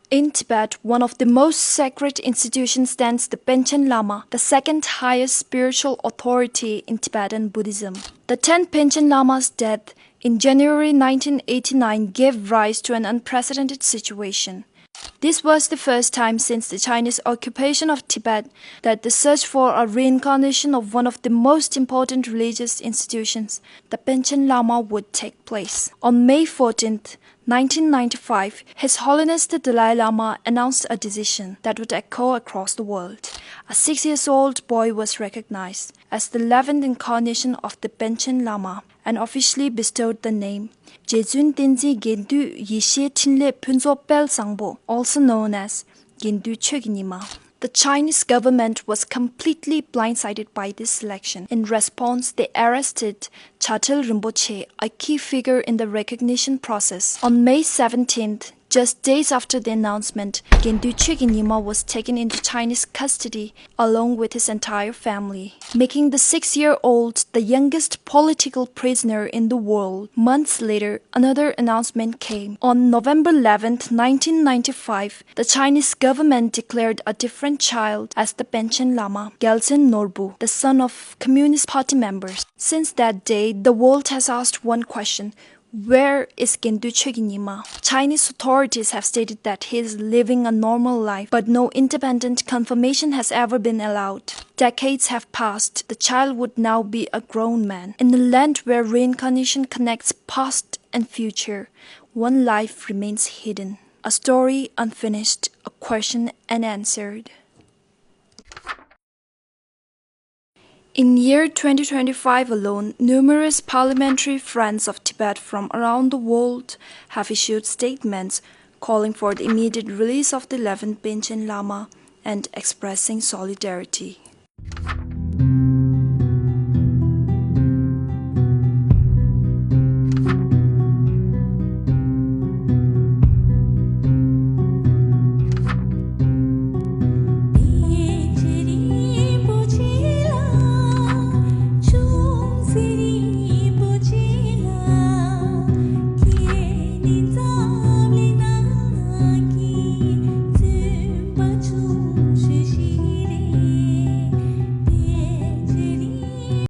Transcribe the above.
In Tibet, one of the most sacred institutions stands the Panchen Lama, the second highest spiritual authority in Tibetan Buddhism. The 10th Panchen Lama's death in January 1989 gave rise to an unprecedented situation. This was the first time since the Chinese occupation of Tibet that the search for a reincarnation of one of the most important religious institutions, the Panchen Lama, would take place. On May 14, 1995, His Holiness the Dalai Lama announced a decision that would echo across the world. A 6-year-old boy was recognized as the 11th incarnation of the Panchen Lama and officially bestowed the name Jetsun Tenzin Gedhun Yeshi Trinley Phuntsok Sangpo, also known as Gedhun Choekyi Nyima. The Chinese government was completely blindsided by this selection. In response, they arrested Chatel Rinpoche, a key figure in the recognition process. On May 17th, just days after the announcement, Gedhun Choekyi Nyima was taken into Chinese custody along with his entire family, making the 6-year-old the youngest political prisoner in the world. Months later, another announcement came. On November 11, 1995, the Chinese government declared a different child as the Panchen Lama, Gyaltsen Norbu, the son of Communist Party members. Since that day, the world has asked one question: where is Gedhun Choekyi Nyima? Chinese authorities have stated that he is living a normal life, but no independent confirmation has ever been allowed. Decades have passed. The child would now be a grown man. In a land where reincarnation connects past and future, one life remains hidden. A story unfinished, a question unanswered. In year 2025 alone, numerous parliamentary friends of Tibet from around the world have issued statements calling for the immediate release of the 11th Panchen Lama and expressing solidarity.